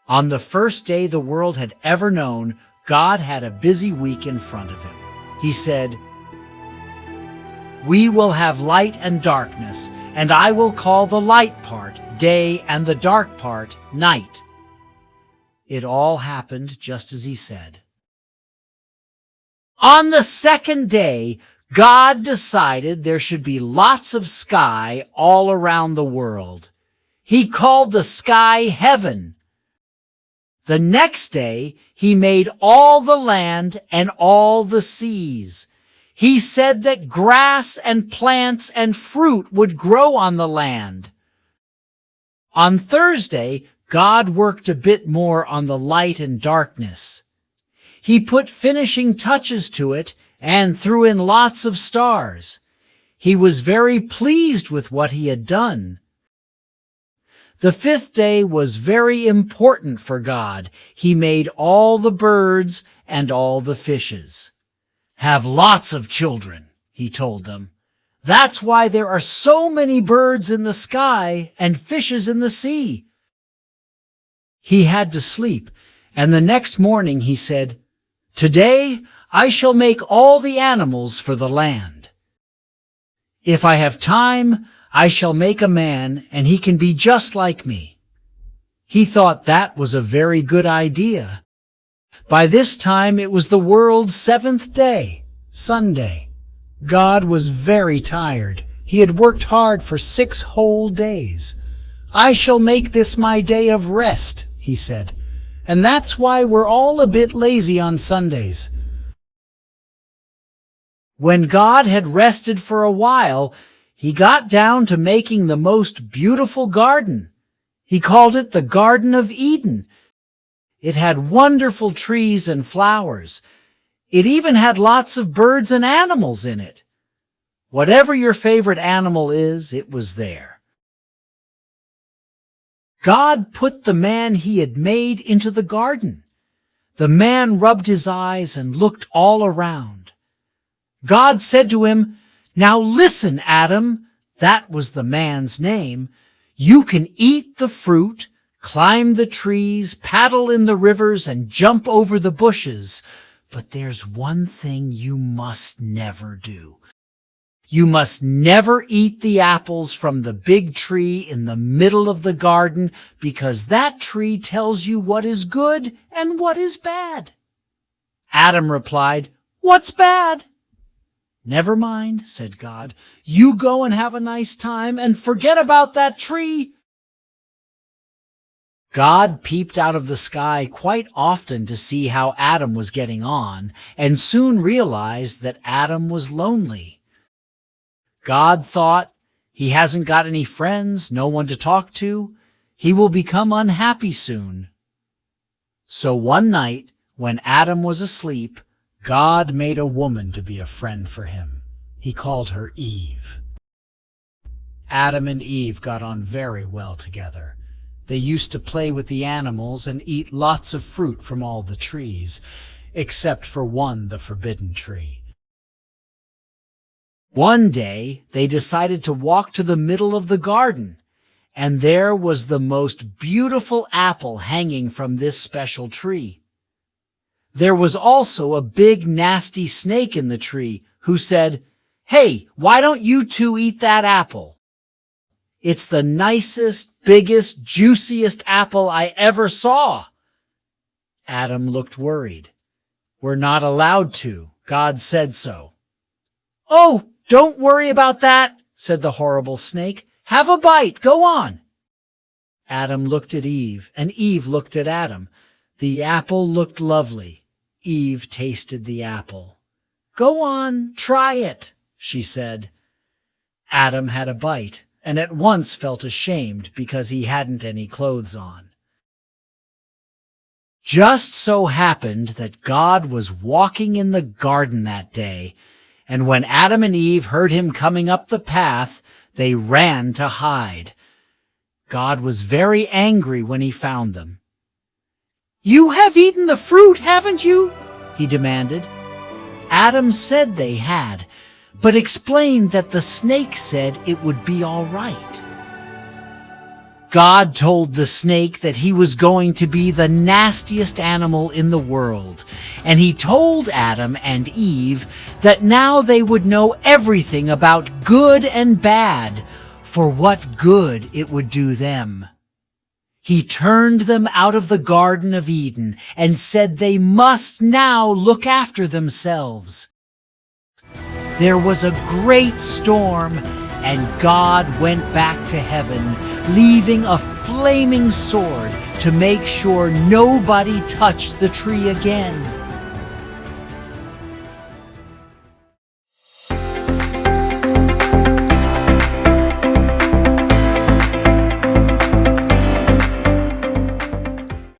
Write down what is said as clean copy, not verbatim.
On the first day the world had ever known, God had a busy week in front of him. He said, "We will have light and darkness, and I will call the light part day and the dark part night." It all happened just as he said. On the second day, God decided there should be lots of sky all around the world. He called the sky heaven. The next day, he made all the land and all the seas. He said that grass and plants and fruit would grow on the land. On Thursday, God worked a bit more on the light and darkness. He put finishing touches to it and threw in lots of stars. He was very pleased with what he had done. The fifth day was very important for God. He made all the birds and all the fishes. "Have lots of children," he told them. "That's why there are so many birds in the sky and fishes in the sea." He had to sleep, and the next morning he said, "Today I shall make all the animals for the land. If I have time, I shall make a man, and he can be just like me." He thought that was a very good idea. By this time it was the world's seventh day, Sunday. God was very tired. He had worked hard for 6 whole days. "I shall make this my day of rest," he said, "and that's why we're all a bit lazy on Sundays." When God had rested for a while, he got down to making the most beautiful garden. He called it the Garden of Eden. It had wonderful trees and flowers. It even had lots of birds and animals in it. Whatever your favorite animal is, it was there. God put the man he had made into the garden. The man rubbed his eyes and looked all around. God said to him, "Now listen, Adam," that was the man's name, "you can eat the fruit, climb the trees, paddle in the rivers, and jump over the bushes. But there's one thing you must never do. You must never eat the apples from the big tree in the middle of the garden, because that tree tells you what is good and what is bad." Adam replied, "What's bad?" "Never mind," said God. "You go and have a nice time and forget about that tree." God peeped out of the sky quite often to see how Adam was getting on, and soon realized that Adam was lonely. God thought, he hasn't got any friends, no one to talk to. He will become unhappy soon. So one night, when Adam was asleep, God made a woman to be a friend for him. He called her Eve. Adam and Eve got on very well together. They used to play with the animals and eat lots of fruit from all the trees, except for one, the forbidden tree. One day, they decided to walk to the middle of the garden, and there was the most beautiful apple hanging from this special tree. There was also a big, nasty snake in the tree who said, "Hey, why don't you two eat that apple? It's the nicest, biggest, juiciest apple I ever saw." Adam looked worried. "We're not allowed to. God said so." "Oh, don't worry about that," said the horrible snake. "Have a bite. Go on." Adam looked at Eve, and Eve looked at Adam. The apple looked lovely. Eve tasted the apple. "Go on, try it," she said. Adam had a bite, and at once felt ashamed because he hadn't any clothes on. Just so happened that God was walking in the garden that day, and when Adam and Eve heard him coming up the path, they ran to hide. God was very angry when he found them. "You have eaten the fruit, haven't you?" he demanded. Adam said they had, but explained that the snake said it would be all right. God told the snake that he was going to be the nastiest animal in the world, and he told Adam and Eve that now they would know everything about good and bad, for what good it would do them. He turned them out of the Garden of Eden and said they must now look after themselves. There was a great storm, and God went back to heaven, leaving a flaming sword to make sure nobody touched the tree again.